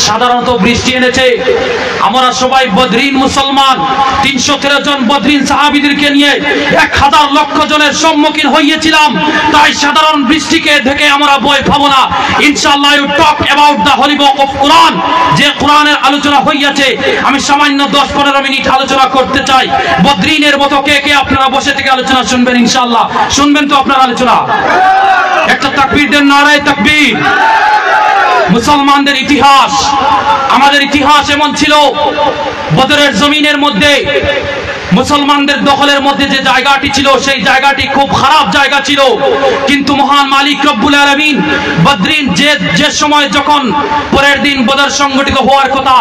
সাধারণত বৃষ্টি এনেছে। আমরা সবাই বদরিন মুসলমান, 313 জন বদরিন সাহাবীদেরকে নিয়ে 1000 লক্ষ জনের সম্মুখীন হয়েছিলাম। তাই সাধারণ বৃষ্টিকে দেখে আমরা ভয় পাবো না। ইনশাআল্লাহ you talk about the holy book of Quran, যে কোরআনের আলোচনা হইয়াছে। আমি সামান্য 10-15 মিনিট আলোচনা করতে চাই। বদরিনের মতো কে কে আপনারা বসে থেকে আলোচনা শুনবেন? ইনশাআল্লাহ শুনবেন তো আপনারা আলোচনা? একটা তাকবীর দেন, নারায়ে তাকবীর। মুসলমানদের ইতিহাস, আমাদের ইতিহাস এমন ছিল, বদরের জমিনের মধ্যে মুসলমানদের দখলের মধ্যে যে জায়গাটি ছিল সেই জায়গাটি খুব খারাপ জায়গা ছিল। কিন্তু মহান মালিক রব্বুল আলামিন বদরিন যে সময় যখন পরের দিন বদর সংগঠিত হওয়ার কথা,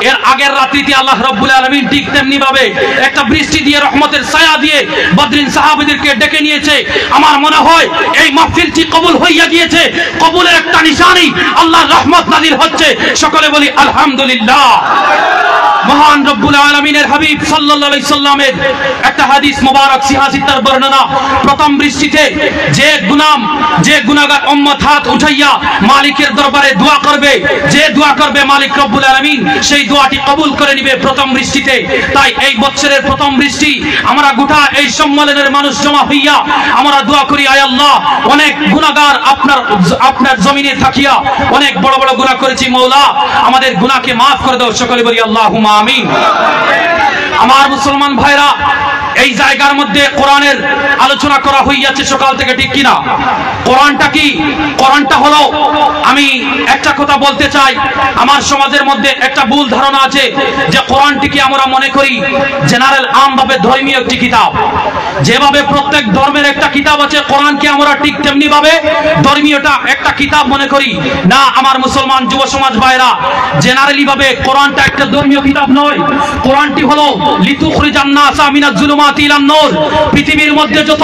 এর আগের রাত্রিতে আল্লাহ রব্বুল আলামিন ঠিক তেমনি ভাবে একটা বৃষ্টি দিয়ে, রহমতের ছায়া দিয়ে বদরিন সাহাবীদেরকে ডেকে নিয়েছে। আমার মনে হয় এই মাহফিলটি কবুল হইয়া গিয়েছে। কবুলের একটা নিশানি আল্লাহর রহমত নাযিল হচ্ছে। সকলে বলি আলহামদুলিল্লাহ। মহান রব্বুল আলামিনের হাবিব সাল্লাল্লাহু আলাইহি সাল্লামের একটা হাদিস মুবারক সিহাসিতার বর্ণনা, প্রথম বৃষ্টিতে যে গুনাহগার উম্মত হাত উঠাইয়া মালিকের দরবারে দোয়া করবে, যে দোয়া করবে মালিক রব্বুল আলামিন সেই দোয়াটি কবুল করে নেবে প্রথম বৃষ্টিতে। তাই এই বছরের প্রথম বৃষ্টি আমরা গোটা এই সম্মেলনের মানুষ জমা হইয়া আমরা দোয়া করি, আয় আল্লাহ, অনেক গুনাহগার আপনার জমিনে থাকিয়া অনেক বড় বড় গুনাহ করেছি, মওলা আমাদের গুনাহকে maaf করে দাও। সকলে বলি আল্লাহুম্মা আমিন। আমার মুসলমান ভাইরা, এই জায়গার মধ্যে কোরআনের আলোচনা করা হইয়াছে সকাল থেকে, ঠিক কিনা? কোরআনটা কি? কোরআনটা হলো, আমি একটা কথা বলতে চাই, আমার সমাজের মধ্যে একটা ভুল ধারণা আছে যে কোরআনটিকে আমরা মনে করি জেনারেল আমভাবে ধর্মীয় একটি কিতাব। যেভাবে প্রত্যেক ধর্মের একটা কিতাব আছে, কোরআনকে আমরা ঠিক তেমনি ভাবে ধর্মীয়টা একটা কিতাব মনে করি না। আমার মুসলমান যুব সমাজ ভাইরা, জেনারেলি ভাবে কোরআনটা একটা ধর্মীয় কিতাব নয়। কোরআনটি হলো লিতুখরিজান নাসা মিনাজ জুলুমাতি ইলান নূর। পৃথিবীর মধ্যে যত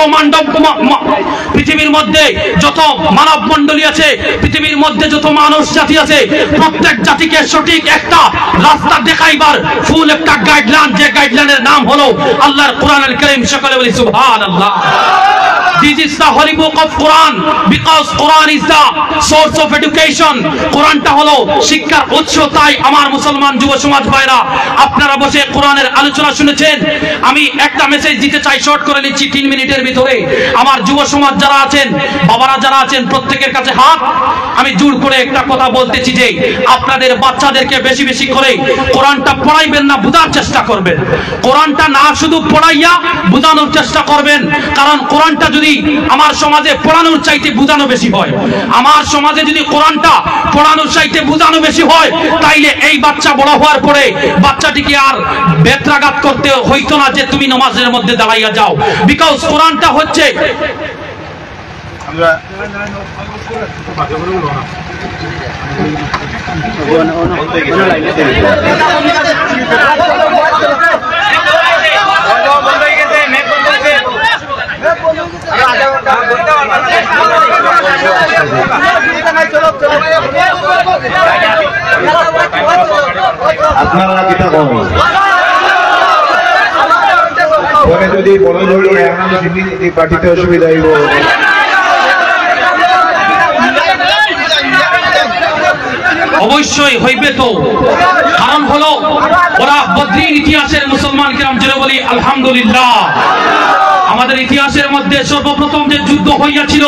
মানব মণ্ডলী আছে, পৃথিবীর মধ্যে যত মানুষ জাতি আছে, প্রত্যেক জাতিকে সঠিক একটা রাস্তা দেখাইবার ফুল একটা গাইডলাইন, যে গাইডলাইনের নাম হলো আল্লাহর কোরআনুল কারীম। সকলে বলি সুবহানাল্লাহ। This is the holy book of Quran because Quran is the source of education. কোরআনটা হলো শিক্ষার উৎস। তাই আমার মুসলমান যুব সমাজ ভাইরা, আপনারা বসে কোরআনের আলোচনা শুনেছেন। আমি একটা মেসেজ দিতে চাই, শর্ট করে নিচ্ছি 3 মিনিটের ভিতরে। আমার যুব সমাজ যারা আছেন, বাবারা যারা আছেন, প্রত্যেকের কাছে হাত। আমি জোর করে একটা কথা বলতেছি যে আপনাদের বাচ্চাদেরকে বেশি বেশি করে কোরআনটা পড়াইবেন না, বোঝার চেষ্টা করবেন। কোরআনটা না শুধু পড়াইয়া বোঝানোর চেষ্টা করবেন, কারণ কোরআনটা যদি আমার সমাজে পড়ানোর চাইতে বোঝানো বেশি হয়, আমার সমাজে যদি কোরআনটা পড়ানোর চাইতে বোঝানো বেশি হয়, তাইলে এই বাচ্চা বড় হওয়ার পরে বাচ্চাটিকে আর বেত্রাঘাত করতে হইতো না যে তুমি নামাজের মধ্যে দাঁড়াইয়া যাও। বিকজ কোরআনটা হচ্ছে আপনারা কিতা করেন পরে যদি বড় ধরি এই পার্টিতে অসুবিধা হইব। অবশ্যই হইবে তো, কারণ হলো ওরা বদরিন ইতিহাসের মুসলমান কিরাম জেনে বলি আলহামদুলিল্লাহ। আমাদের ইতিহাসের মধ্যে সর্বপ্রথম যে যুদ্ধ হইয়াছিল,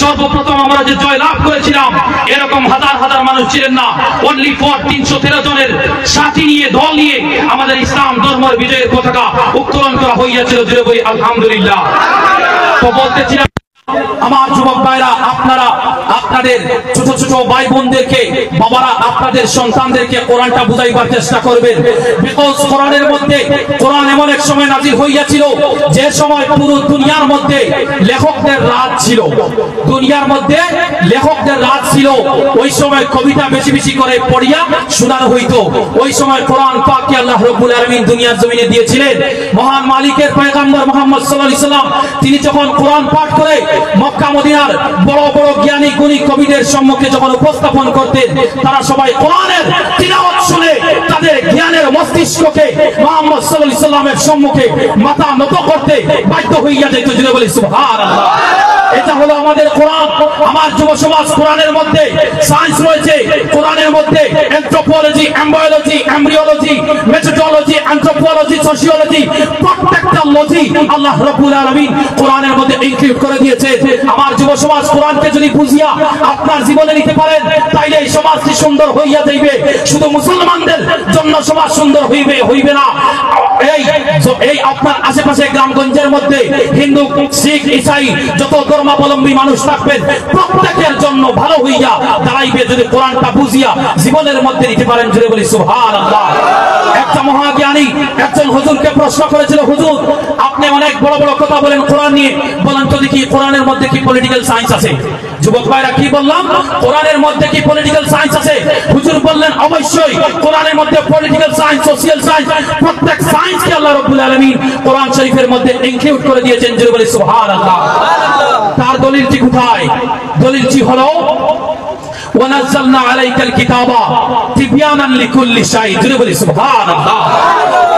সর্বপ্রথম আমরা যে জয় লাভ করেছিলাম, এরকম হাজার হাজার মানুষ ছিলেন না। অনলি ফর 313 জনের সাথী নিয়ে, দল নিয়ে আমাদের ইসলাম ধর্মের বিজয়ের পতাকা উত্তোলন করা হইয়াছিল। জেনে বলি আলহামদুলিল্লাহ। তো বলতেছিলাম, আমার যুবক ভাইরা, আপনারা আপনাদের ছোট ছোট ভাই বোনদেরকে, বাবারা আপনাদের সন্তানদেরকে কোরআনটা বুঝাইবার চেষ্টা করবেন। বিকজ কোরআনের মধ্যে, কোরআন এমন এক সময় নাজিল হইয়াছিল যে সময় পুরো দুনিয়ার মধ্যে লেখকদের রাজ ছিল, দুনিয়ার মধ্যে লেখকদের রাজ ছিল। ওই সময় কবিতা বেশি বেশি করে পড়িয়া শোনানো হইতো। ওই সময় কোরআন পাককে আল্লাহ রাব্বুল আলামিন দুনিয়ার জমিনে দিয়েছিলেন। মহান মালিকের পয়গম্বর মুহাম্মদ সাল্লাল্লাহু আলাইহি সাল্লাম, তিনি যখন কোরআন পাঠ করে মক্কা মদিনার বড় বড় জ্ঞানী গুণী কবিদের সম্মুখে যখন উপস্থাপন করতেন, তারা সবাই কোরআনের তিলাওয়াত শুনে তাদের জ্ঞানের মস্তিষ্ক মস্তিষ্ককে মুহাম্মদ সাল্লাল্লাহু আলাইহি সাল্লামের সম্মুখে মাথা নত করতে বাধ্য হইয়া যেত। জুড়ে বলি সুবহানাল্লাহ। এটা হলো আমাদের কোরআন। আমার যুব সমাজ, কোরআনের মধ্যে সায়েন্স রয়েছে, কোরআনের মধ্যে anthropology, embryology, embryology, methodology, anthropology, sociology, প্রত্যেকটা লজি আল্লাহ রাব্বুল আলামিন কোরআনের মধ্যে ইনক্লুড করে দিয়েছে। আমার যুব সমাজ কোরআনকে যদি বুঝিয়া আপনার জীবনে নিতে পারেন, তাইলে এই সমাজটি সুন্দর হইয়া যাইবে। শুধু মুসলমানদের জন্য সমাজ সুন্দর হইবে না, এই আপনার আশেপাশে গ্রামগঞ্জের মধ্যে হিন্দু, শিখ, ইসাই যত ধর্মাবলম্বী মানুষ থাকবেন প্রত্যেকের জন্য ভালো হইয়া দাঁড়াইবে যদি কোরআনটা বুঝিয়া জীবনের মধ্যে নিতে পারেন। জুড়ে বলি সুবহানাল্লাহ। একটা মহাজ্ঞানী একজন হুজুরকে প্রশ্ন করেছিল, হুজুর আপনি অনেক বড় বড় কথা বলেন কোরআন নিয়ে, বলেন তো দেখি কোরআনের মধ্যে কি পলিটিক্যাল সায়েন্স আছে? যুবক ভাইরা কি বললাম? কোরআনের মধ্যে কি পলিটিক্যাল সায়েন্স আছে? হুজুর বললেন অবশ্যই কোরআনের মধ্যে পলিটিক্যাল সায়েন্স, সোশিয়াল সায়েন্স, প্রত্যেক সায়েন্সকে আল্লাহ রাব্বুল আলামিন কোরআন শরীফের মধ্যে ইনক্লুড করে দিয়েছেন। জুড়ে বলি সুবহানাল্লাহ। তার দলিলটি কোথায়? দলিলটি হলো ওয়ানাজ্জালনা আলাইকাল কিতাবা তিবয়ানান লিকুল্লি শাই। জুড়ে বলি সুবহানাল্লাহ।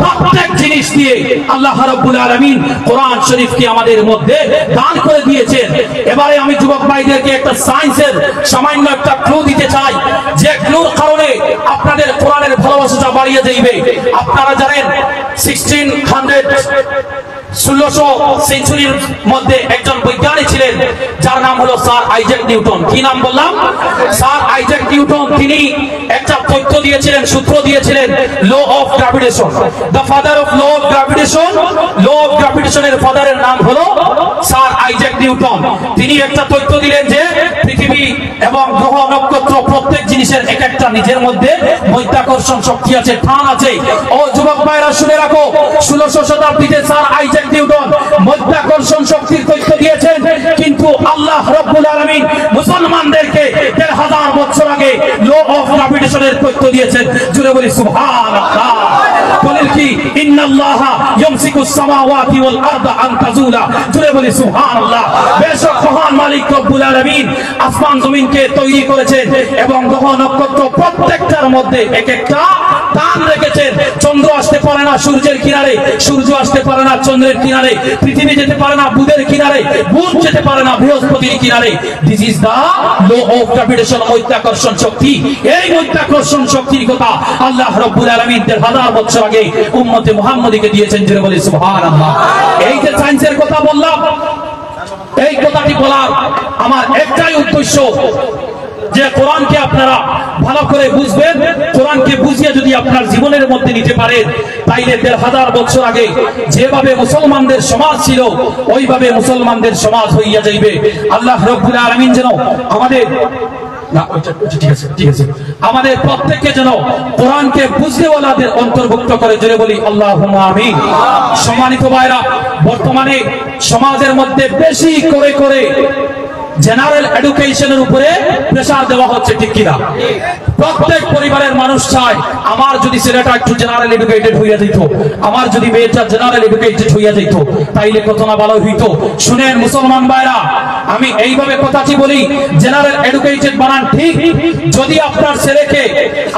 প্রত্যেক জিনিস দিয়ে আল্লাহ রাব্বুল আলামিন কোরআন শরীফকে আমাদের মধ্যে দান করে দিয়েছেন। এবারে আমি যুবক ভাইদেরকে একটা সায়েন্সের সামান্য একটা ক্লু দিতে চাই, যে ক্লুর কারণে আপনাদের কোরআনের ভালোবাসাটা বাড়িয়ে যাইবে। আপনারা জানেন 1600 সেঞ্চুরির মধ্যে একজন বৈজ্ঞানিক ছিলেন যার নাম হলো স্যার আইজ্যাক নিউটন। কি নাম বললাম? Sir Isaac Newton. তিনি একটা তথ্য দিয়েছিলেন, সূত্র দিয়েছিলেন, law of gravitation, the father of law of gravitation. Law of গ্র্যাভিটেশনের ফাদারের নাম হলো স্যার আইজ্যাক নিউটন। তিনি একটা তথ্য দিলেন যে পৃথিবী এবং গ্রহ নক্ষত্র প্রত্যেক জিনিসের এক একটা নিজের মধ্যে মধ্যাকর্ষণ শক্তি আছে, টান আছে। ও যুবক ভাইরা শুনে রাখো, 1600 শতাব্দীতে স্যার আইজ্যাক নিউটন মধ্যাকর্ষণ শক্তির তথ্য দিয়েছেন, কিন্তু আল্লাহ রাব্বুল আলামিন মুসলমানদেরকে 1000 বছর আগে ল অফ গ্র্যাভিটেশনের তথ্য দিয়েছেন। জুড়ে বলি সুবহানাল্লাহ। দলিল কি? ইন্নাল্লাহা ইয়ামসিকুস সামাওয়াতি ওয়াল আরদা আন তাজুলা। জুড়ে বলি সুবহানাল্লাহ। বেশক মহান মালিক রব্বুল আলামিন আসমান জমিনকে তৈরি করেছেন এবং গ্রহ নক্ষত্র প্রত্যেকটার মধ্যে এক একটা টান রেখেছেন। চন্দ্র আসতে পারে না সূর্যের কিনারে, সূর্য আসতে পারে না চন্দ্রের কিনারে, পৃথিবী যেতে পারে না বুধের কিনারে, বুধ যেতে পারে না বৃহস্পতির কিনারে। This is the law of gravitation, মধ্যাকর্ষণ শক্তি। এই মধ্যাকর্ষণ শক্তির কথা আল্লাহ রাব্বুল আলামিন 1000 বছর আগে উম্মতে মুহাম্মদীকে দিয়েছেন। জুড়ে বলি সুবহানাল্লাহ। এই যে সায়েন্সের কথা বললাম, এই কথাটি বলার আমার একটাই উদ্দেশ্য, যে কোরআনকে আপনারা ভালো করে বুঝবেন। কোরআনকে বুঝিয়ে যদি আপনার জীবনের মধ্যে নিতে পারেন, তাইলে 1000 বছর আগে যেভাবে মুসলমানদের সমাজ ছিল ওইভাবে মুসলমানদের সমাজ হইয়া যাইবে। আল্লাহ রাব্বুল আলামিন যেন আমাদের আমাদের প্রত্যেককে যেন কোরআনকে বুঝতেওয়ালাদের অন্তর্ভুক্ত করে। জোরে বলি আল্লাহুম্মা আমিন। সম্মানিত ভাইরা, বর্তমানে সমাজের মধ্যে বেশি করে করে জেনারেল এডুকেশনের উপরে প্রেসার দেওয়া হচ্ছে, ঠিক কিনা? প্রত্যেক পরিবারের মানুষ চায় আমার যদি ছেলেটা একটু জেনারেল এডুকেটেড হইয়া যেত, আমার যদি মেয়েটা জেনারেল এডুকেটেড হইয়া যেত, তাইলে কত না ভালো হইতো। শুনেন মুসলমান ভাইরা, আমি এইভাবে কথাটি বলি, জেনারেল এডুকেটেড বানান ঠিক যদি আপনার ছেলেকে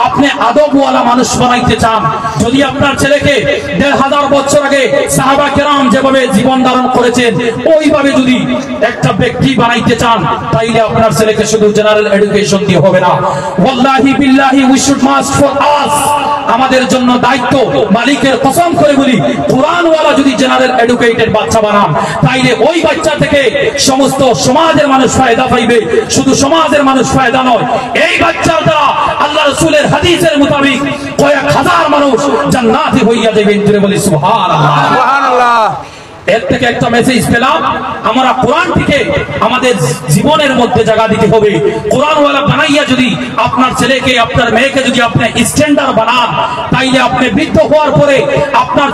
আপনি আদবওয়ালা মানুষ বানাইতে চান, যদি আপনার ছেলেকে 1000 বছর আগে সাহাবা কেরাম যেভাবে জীবন ধারণ করেছেন ওইভাবে যদি একটা ব্যক্তি বানাইতে চান, তাইলে আপনার ছেলেকে শুধু জেনারেল এডুকেশন দিয়ে হবে না। ওয়াল্লাহি বিল্লাহি we should must for us, আমাদের জন্য দায়িত্ব, মালিকের কসম করে বলি, কোরআনওয়ালা যদি জেনারেল এডুকেটেড বাচ্চা বানান, তাইলে ওই বাচ্চা থেকে সমস্ত সমাজের মানুষ ফায়দা পাইবে। শুধু সমাজের মানুষ ফায়দা নয়, এই বাচ্চার দ্বারা আল্লাহ রাসূলের হাদিসের মোতাবেক কয়েক হাজার মানুষ জান্নাতি হইয়া যাবেন। জোরে বলি সুবহানাল্লাহ, সুবহানাল্লাহ। এর থেকে একটা মেসেজ পেলাম, আমরা কোরআনটিকে আমাদের জীবনের মধ্যে জায়গা দিতে হবে। কোরআনওয়ালা বানাইয়া যদি আপনার ছেলেকে আপনার মেয়েকে যদি আপনি স্ট্যান্ডার্ড বানান, তাইলে আপনি বৃদ্ধ হওয়ার পরে আপনার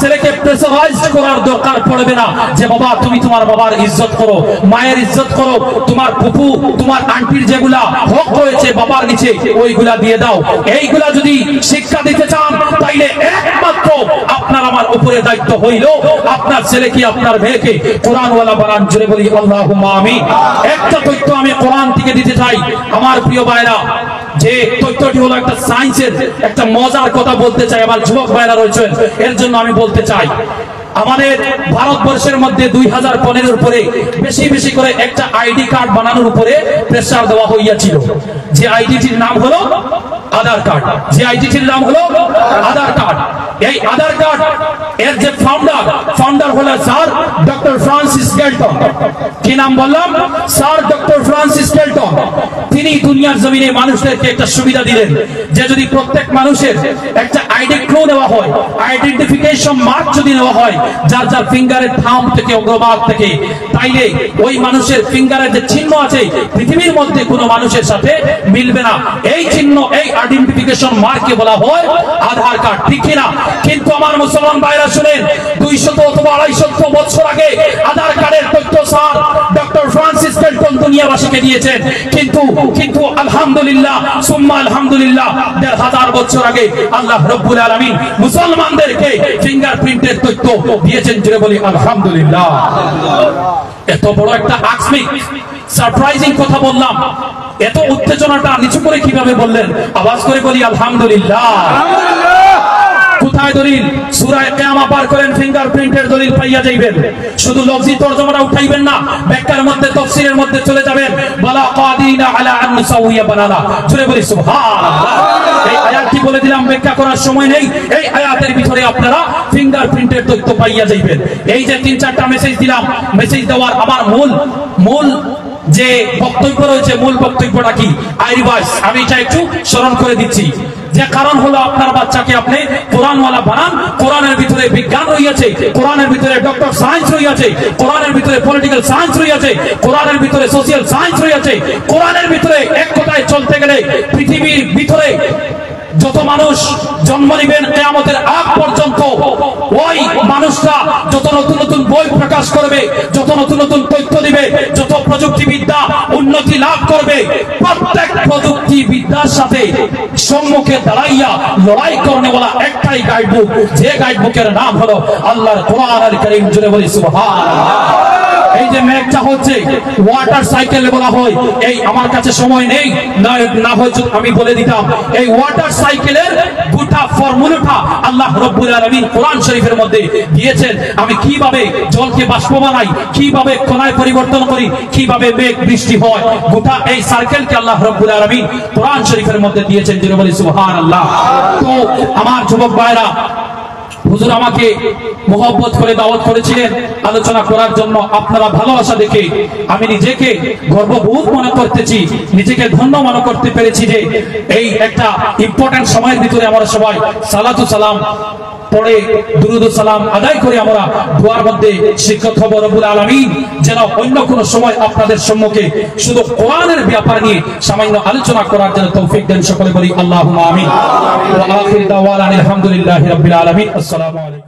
ছেলেকে প্রেসারাইজ করার দরকার পড়বে না যে বাবা তুমি তোমার বাবার ইজ্জত করো, মায়ের ইজ্জত করো, তোমার ফুফু তোমার আন্টির যেগুলা হক রয়েছে বাবার নিচে ওইগুলা দিয়ে দাও। এইগুলা যদি শিক্ষা দিতে চান, তাইলে একমাত্র আপনার আমার উপরে দায়িত্ব হইল আপনার ছেলেকে আপনার মেয়েকে কোরআনওয়ালা বানান। জোরে বলি আল্লাহুম্মা আমিন। একটা তথ্য আমি কোরআন থেকে দিতে চাই আমার প্রিয় ভাইরা, যে তথ্যটি হলো একটা সায়েন্সের একটা মজার কথা বলতে চাই, আমার যুবক ভাইরা রয়েছেন এর জন্য আমি বলতে চাই। আমাদের ভারতবর্ষের মধ্যে 2015 পরে বেশি বেশি করে একটা আইডি কার্ড বানানোর উপরে প্রেসার দেওয়া হইয়াছিল। যে আইডিটির নাম হলো আধার কার্ড, যে আইডিটির নাম হলো আধার কার্ড। এই আধার কার্ড এর যে ফাউন্ডার হলো স্যার ডক্টর ফ্রান্সিস গেলটন। কি নাম বললাম? Sir doctor Francis Galton. তিনি দুনিয়ার জমিনে মানুষদেরকে একটা সুবিধা দিলেন যে যদি প্রত্যেক মানুষের একটা আইডি ক্লো নেওয়া হয়, আইডেন্টিফিকেশন মার্ক যদি নেওয়া হয় যার যার ফিঙ্গারের থাম্ব থেকে অগ্রভাগ থেকে, তাইলে ওই মানুষের ফিঙ্গারের যে চিহ্ন আছে পৃথিবীর মধ্যে কোনো মানুষের সাথে মিলবে না। এই চিহ্ন, এই আইডেন্টিফিকেশন মার্ককে বলা হয় আধার কার্ড, ঠিক কিনা? কিন্তু আমার মুসলমান ভাইরা শুনেন, 200 অথবা 250 বছর আগে আধার কার্ডের তথ্য স্যার ডক্টর ফ্রান্সিস গেলটন দুনিয়াবাসীকে দিয়েছেন। কিন্তু আলহামদুলিল্লাহ সুম্মা আলহামদুলিল্লাহ 1500 বছর আগে আল্লাহ রাব্বুল আলামিন মুসলমানদেরকে ফিঙ্গারপ্রিন্টের তথ্য দিয়েছেন। জুড়ে বলি আলহামদুলিল্লাহ। এত বড় একটা আকস্মিক সারপ্রাইজিং কথা বললাম, এত উত্তেজনাটা নিচু করে কিভাবে বললেন? আওয়াজ করে বলি আলহামদুলিল্লাহ। কোথায় দলিল? সূরা কিয়ামা পার করেন, ফিঙ্গারপ্রিন্টের দলিল পাইয়া যাইবেন। শুধু লফজি তরজমাটা উঠাইবেন না, ব্যাখ্যার মধ্যে তাফসীরের মধ্যে চলে যাবেন। বালা কাদিনা আলা আন নুসাউইয়া বানানা। জোরে বলি সুবহানাল্লাহ। এই আয়াতটি বলে দিলাম, ব্যাখ্যা করার সময় নেই। এই আয়াতের ভিতরে আপনারা ফিঙ্গারপ্রিন্টের তথ্য পাইয়া যাইবেন। এই যে 3-4টা মেসেজ দিলাম, মেসেজ দেওয়ার আমার মূল যে বক্তব্য রয়েছে, মূল বক্তব্যটা কি? আইরিভাইস আমি এটা একটু স্মরণ করে দিচ্ছি। যে কারণ হলো আপনার বাচ্চাকে আপনি কোরআনওয়ালা বানান। কোরআনের ভিতরে বিজ্ঞান রইয়াছে, কোরআনের ভিতরে ডক্টর সায়েন্স রইয়াছে, কোরআনের ভিতরে পলিটিক্যাল সায়েন্স রইয়াছে, কোরআনের ভিতরে সোশিয়াল সায়েন্স রইয়াছে। কোরআনের ভিতরে এক কথায় চলতে গেলে পৃথিবীর ভিতরে যত মানুষ জন্ম নিবেন কিয়ামতের আগ পর্যন্ত, ওই মানুষরা যত নতুন নতুন বই প্রকাশ করবে, যত নতুন নতুন তথ্য দিবে, যত প্রযুক্তিবিদ্যা উন্নতি লাভ করবে, প্রত্যেক প্রযুক্তিবিদ্যার সাথে সম্মুখে দাঁড়াইয়া লড়াই করনেওয়ালা একটাই গাইডবুক, যে গাইডবুকের নাম হলো আল্লাহর কোরআন আল কারীম। জুড়ে বলি সুবহানাল্লাহ। এই যে ম্যাগটা হচ্ছে ওয়াটার সাইকেল বলা হয়। এই আমার কাছে সময় নেই, না হয়তো আমি বলে দিতাম। এই ওয়াটার সাইকেলের গোটা ফর্মুলাটা আল্লাহ রাব্বুল আলামিন কোরআন শরীফের মধ্যে দিয়েছেন। আমি কিভাবে জলকে বাষ্প বানাই, কিভাবে কণায় পরিবর্তন করি, কিভাবে মেঘ বৃষ্টি হয়, গোটা এই সার্কেলকে আল্লাহ রাব্বুল আলামিন কোরআন শরীফের মধ্যে দিয়েছেন। যিনি বলি সুবহানাল্লাহ। তো আমার যুবক ভাইরা, হুজুর আমাকে মোহব্বত করে দাওয়াত করেছিলেন আলোচনা করার জন্য। আপনারা ভালোবাসা দেখে আমি নিজেকে গর্ববোধ মনে করতেছি, নিজেকে ধন্য মনে করতে পেরেছি যে এই একটা ইম্পর্টেন্ট সময়ের ভিতরে আমরা সবাই সালাতু সালাম পড়ে দুরুদ ও সালাম আদায় করে আমরা দোয়ার মধ্যে শিক্ষক হব। রব্বুল আলামিন যেন অন্য কোন সময় আপনাদের সম্মুখে শুধু কোরআনের ব্যাপার নিয়ে সামান্য আলোচনা করার জন্য তৌফিক দেন। সকলে বলি আল্লাহুম্মা আমিন। ওয়া আখির দাওয়ানা আলহামদুলিল্লাহি রাব্বিল আলামিন। আসসালামু আলাইকুম।